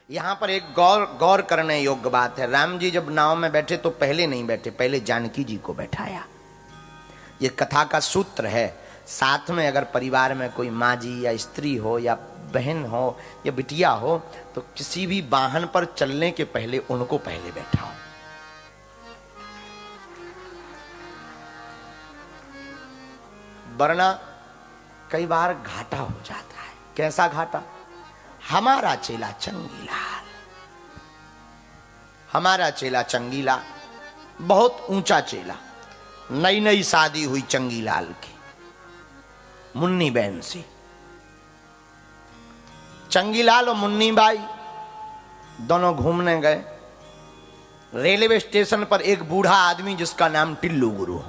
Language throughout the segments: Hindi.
यहाँ पर एक गौर करने योग्य बात है। राम जी जब नाव में बैठे तो पहले नहीं बैठे, पहले जानकी जी को बैठाया। ये कथा का सूत्र है। साथ में अगर परिवार में कोई माँ जी या स्त्री हो या बहन हो या बिटिया हो तो किसी भी वाहन पर चलने के पहले उनको पहले बैठाओ। वरना कई बार घाटा हो जाता है। कैसा घाटा? हमारा चेला चंगीलाल, हमारा चेला चंगीलाल बहुत ऊंचा चेला, नई नई शादी हुई चंगीलाल की मुन्नी बहन से। चंगीलाल और मुन्नी बाई दोनों घूमने गए। रेलवे स्टेशन पर एक बूढ़ा आदमी जिसका नाम टिल्लू गुरु,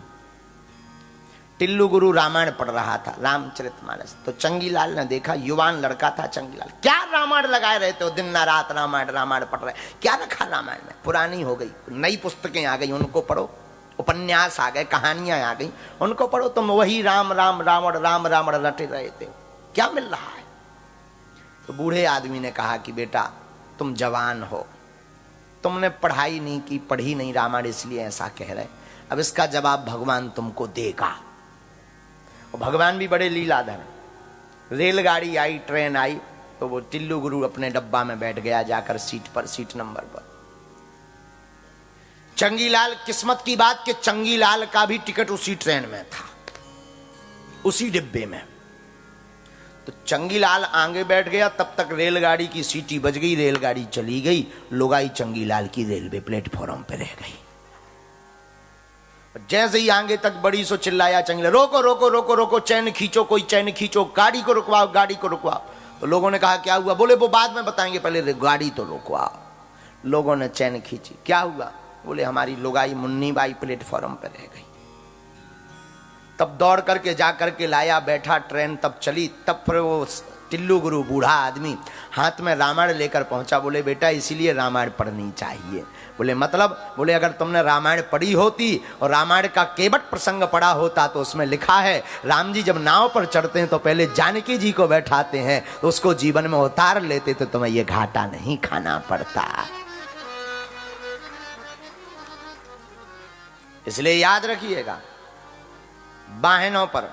टिल्लू गुरु रामायण पढ़ रहा था, रामचरितमानस। तो चंगीलाल ने देखा, युवान लड़का था चंगीलाल, क्या रामायण लगाए रहते हो, दिन ना रात रामायण रामायण पढ़ रहे, क्या रखा रामायण में? पुरानी हो गई, नई पुस्तकें आ गई, उनको पढ़ो। उपन्यास आ गए, कहानियां आ गई, उनको पढ़ो। तुम वही राम राम रावण राम रावण रटे रहे थे, क्या मिल रहा है? तो बूढ़े आदमी ने कहा कि बेटा तुम जवान हो, तुमने पढ़ाई नहीं की, पढ़ी नहीं रामायण, इसलिए ऐसा कह रहे। अब इसका जवाब भगवान तुमको देगा। और भगवान भी बड़े लीलाधर। रेलगाड़ी आई, ट्रेन आई, तो वो टिल्लू गुरु अपने डब्बा में बैठ गया जाकर सीट पर, सीट नंबर पर। चंगीलाल, किस्मत की बात कि चंगीलाल का भी टिकट उसी ट्रेन में था, उसी डिब्बे में। तो चंगीलाल आगे बैठ गया, तब तक रेलगाड़ी की सीटी बज गई, रेलगाड़ी चली गई, लुगाई चंगीलाल की रेलवे प्लेटफॉर्म पे रह गई। जैसे ही आगे तक बड़ी सो चिल्लाया चंगीलाल, रोको रोको रोको रोको, चैन खींचो, कोई चैन खींचो, गाड़ी को रुकवाओ, गाड़ी को रुकवाओ। तो लोगों ने कहा क्या हुआ? बोले वो बाद में बताएंगे, पहले गाड़ी तो रुकवाओ। लोगों ने चैन खींची, क्या हुआ? बोले हमारी लुगाई मुन्नी बाई प्लेटफॉर्म पर रह गई। तब दौड़ करके जा करके लाया, बैठा, ट्रेन तब चली। तब फिर वो टिल्लू गुरु बूढ़ा आदमी हाथ में रामायण लेकर पहुंचा। बोले बेटा इसीलिए रामायण पढ़नी चाहिए। बोले मतलब? बोले अगर तुमने रामायण पढ़ी होती और रामायण का केवट प्रसंग पढ़ा होता तो उसमें लिखा है राम जी जब नाव पर चढ़ते हैं तो पहले जानकी जी को बैठाते हैं, तो उसको जीवन में उतार लेते तो तुम्हें यह घाटा नहीं खाना पड़ता। इसलिए याद रखिएगा, वाहनों पर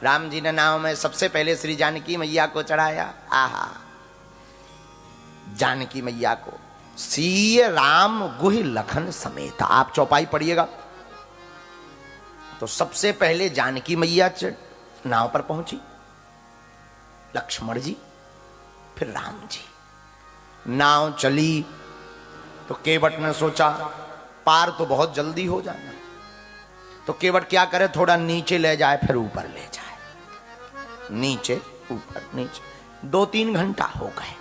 राम जी ने नाव में सबसे पहले श्री जानकी मैया को चढ़ाया। आहा, जानकी मैया को सीय राम गुहि लखन समेत। आप चौपाई पढ़िएगा तो सबसे पहले जानकी मैया नाव पर पहुंची, लक्ष्मण जी, फिर राम जी। नाव चली तो केवट ने सोचा पार तो बहुत जल्दी हो जाना, तो केवट क्या करे, थोड़ा नीचे ले जाए फिर ऊपर ले जाए, नीचे ऊपर नीचे। 2-3 घंटा हो गए।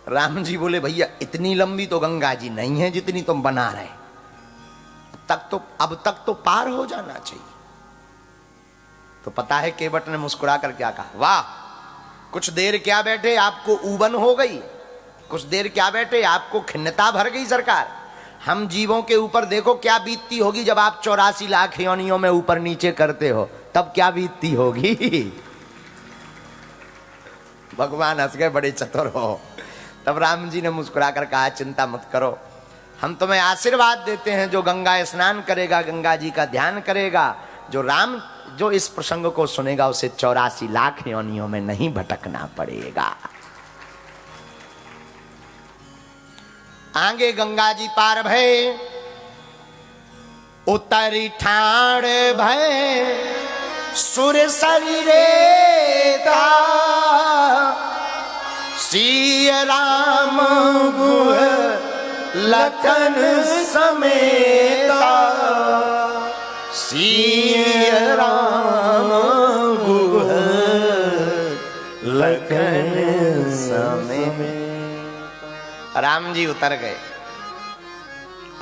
राम जी बोले भैया इतनी लंबी तो गंगा जी नहीं है जितनी तुम बना रहे, अब तक तो पार हो जाना चाहिए। तो पता है केवट ने मुस्कुरा कर क्या कहा? वाह, कुछ देर क्या बैठे, आपको ऊबन हो गई, कुछ देर क्या बैठे, आपको खिन्नता भर गई सरकार। हम जीवों के ऊपर देखो क्या बीतती होगी जब आप 84 लाख योनियों में ऊपर नीचे करते हो, तब क्या बीतती होगी। भगवान हंस गए, बड़े चतुर हो। तब राम जी ने मुस्कुरा कर कहा चिंता मत करो, हम तुम्हें आशीर्वाद देते हैं, जो गंगा स्नान करेगा, गंगा जी का ध्यान करेगा, जो इस प्रसंग को सुनेगा उसे 84 लाख योनियों में नहीं भटकना पड़ेगा। आगे गंगा जी पार भय, उतरी ठाण भय, सुर शरीरे सीय राम गुह लखन समेता, सीय राम गुह लखन समेता। राम जी उतर गए।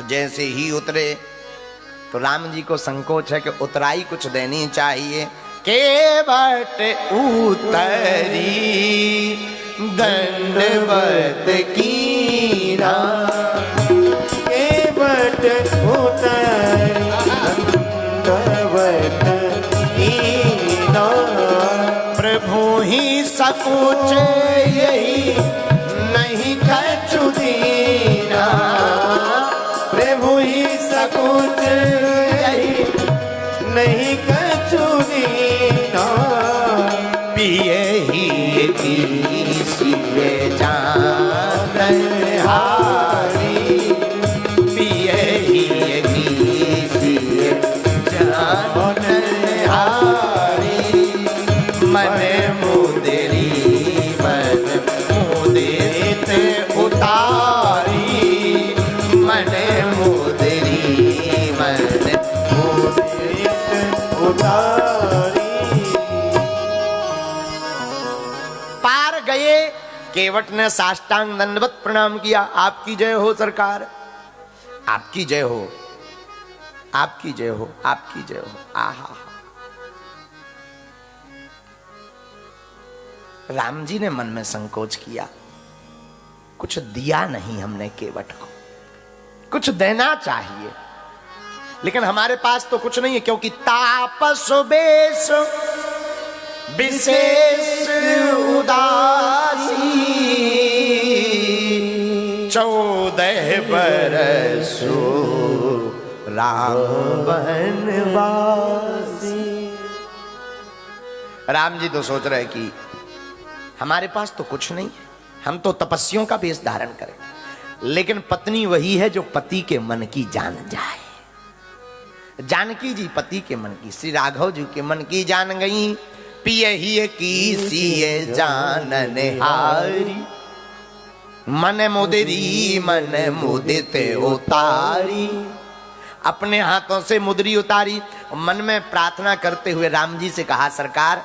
जैसे ही उतरे तो राम जी को संकोच है कि उतराई कुछ देनी चाहिए। केवट उतरी दंडवत कीना, केवट उतरी दंडवत कीना, प्रभु ही सकुच यही नहीं कहते केवट ने साष्टांग दंडवत प्रणाम किया। आपकी जय हो सरकार, आपकी जय हो, आपकी जय हो, आपकी जय हो। आहा, राम जी ने मन में संकोच किया, कुछ दिया नहीं हमने केवट को, कुछ देना चाहिए, लेकिन हमारे पास तो कुछ नहीं है, क्योंकि तापस बेश विशेष उदासी 14 बरसो राम वनवासी। राम जी तो सोच रहे कि हमारे पास तो कुछ नहीं है, हम तो तपस्वियों का वेश धारण करें, लेकिन पत्नी वही है जो पति के मन की जान जाए। जानकी जी पति के मन की, श्री राघव जी के मन की जान गई। पियहि की सिए जानन हारी, मन मुदरी मन मुदित उतारी। अपने हाथों से मुदरी उतारी, मन में प्रार्थना करते हुए राम जी से कहा, सरकार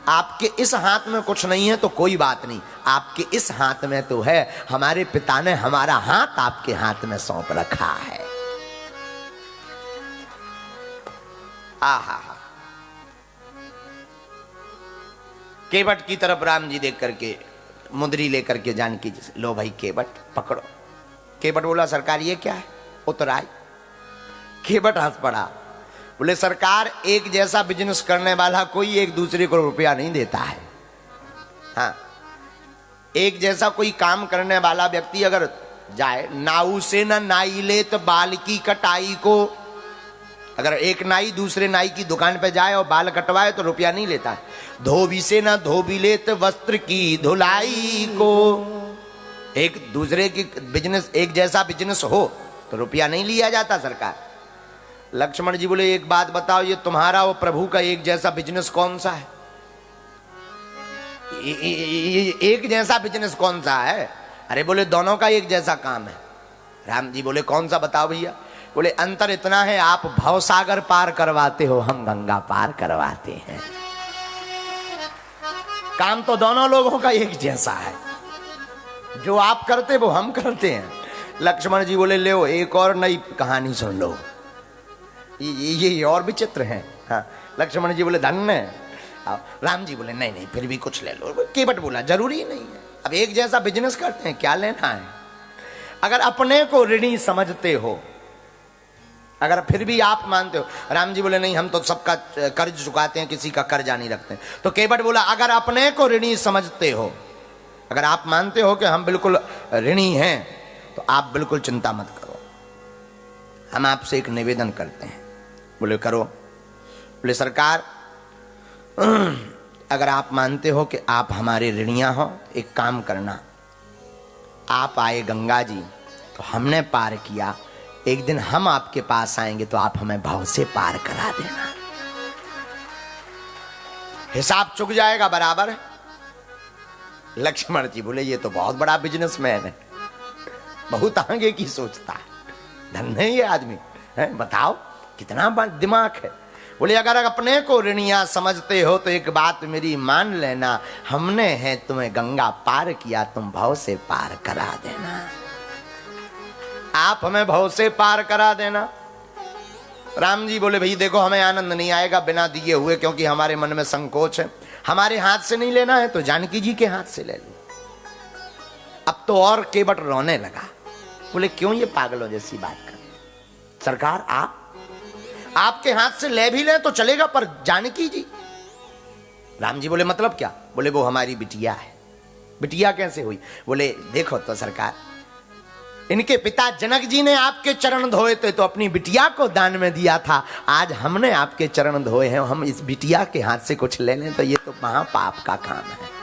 आपके इस हाथ में कुछ नहीं है तो कोई बात नहीं, आपके इस हाथ में तो है। हमारे पिता ने हमारा हाथ आपके हाथ में सौंप रखा है। आहा, केवट की तरफ राम जी देख करके मुद्री लेकर के जानकी जी से, लो भाई केवट पकड़ो। केवट बोला, सरकार ये क्या है? उतराई। केवट हंस पड़ा, बोले सरकार एक जैसा बिजनेस करने वाला कोई एक दूसरे को रुपया नहीं देता है। हाँ, एक जैसा कोई काम करने वाला व्यक्ति अगर जाए, नाऊ से न नाई लेत बाल की कटाई को, अगर एक नाई दूसरे नाई की दुकान पे जाए और बाल कटवाए तो रुपया नहीं लेता है। धोबी से न धोबी लेत वस्त्र की धुलाई को, एक दूसरे की बिजनेस एक जैसा बिजनेस हो तो रुपया नहीं लिया जाता सरकार। लक्ष्मण जी बोले, एक बात बताओ, ये तुम्हारा और प्रभु का एक जैसा बिजनेस कौन सा है? एक जैसा बिजनेस कौन सा है? अरे बोले दोनों का एक जैसा काम है। राम जी बोले, कौन सा बताओ भैया? बोले, अंतर इतना है, आप भवसागर पार करवाते हो, हम गंगा पार करवाते हैं। काम तो दोनों लोगों का एक जैसा है, जो आप करते वो हम करते हैं। लक्ष्मण जी बोले, ले एक और नई कहानी सुन लो, ये और विचित्र है। हाँ, लक्ष्मण जी बोले, धन्य। राम जी बोले, नहीं नहीं फिर भी कुछ ले लो। केवट बोला, जरूरी नहीं है, अब एक जैसा बिजनेस करते हैं, क्या लेना है? अगर अपने को ऋणी समझते हो, अगर फिर भी आप मानते हो। राम जी बोले, नहीं हम तो सबका कर्ज चुकाते हैं, किसी का कर्जा नहीं रखते। तो केवट बोला, अगर अपने को ऋणी समझते हो, अगर आप मानते हो कि हम बिल्कुल ऋणी हैं, तो आप बिल्कुल चिंता मत करो, हम आपसे एक निवेदन करते हैं। बोले, करो। बोले, सरकार अगर आप मानते हो कि आप हमारे ऋणिया हो, एक काम करना, आप आए गंगा जी तो हमने पार किया, एक दिन हम आपके पास आएंगे तो आप हमें भाव से पार करा देना, हिसाब चुक जाएगा बराबर। लक्ष्मण जी बोले, ये तो बहुत बड़ा बिजनेसमैन है, बहुत आगे की सोचता है, धन्य है ये आदमी है, बताओ कितना दिमाग है। बोले, अगर अपने को ऋणिया समझते हो तो एक बात मेरी मान लेना, हमने है तुम्हें गंगा पार किया, तुम भाव से पार करा देना, आप हमें भाव से पार करा देना। राम जी बोले, भाई देखो हमें आनंद नहीं आएगा बिना दिए हुए, क्योंकि हमारे मन में संकोच है, हमारे हाथ से नहीं लेना है तो जानकी जी के हाथ से ले लो। अब तो और केवट रोने लगा, बोले, क्यों ये पागलों जैसी बात कर, सरकार आपके हाथ से ले भी ले तो चलेगा, पर जानकी जी। राम जी बोले, मतलब क्या? बोले, वो हमारी बिटिया है। बिटिया कैसे हुई? बोले, देखो तो सरकार, इनके पिता जनक जी ने आपके चरण धोए थे तो अपनी बिटिया को दान में दिया था, आज हमने आपके चरण धोए हैं, हम इस बिटिया के हाथ से कुछ ले लें तो ये तो महापाप का काम है।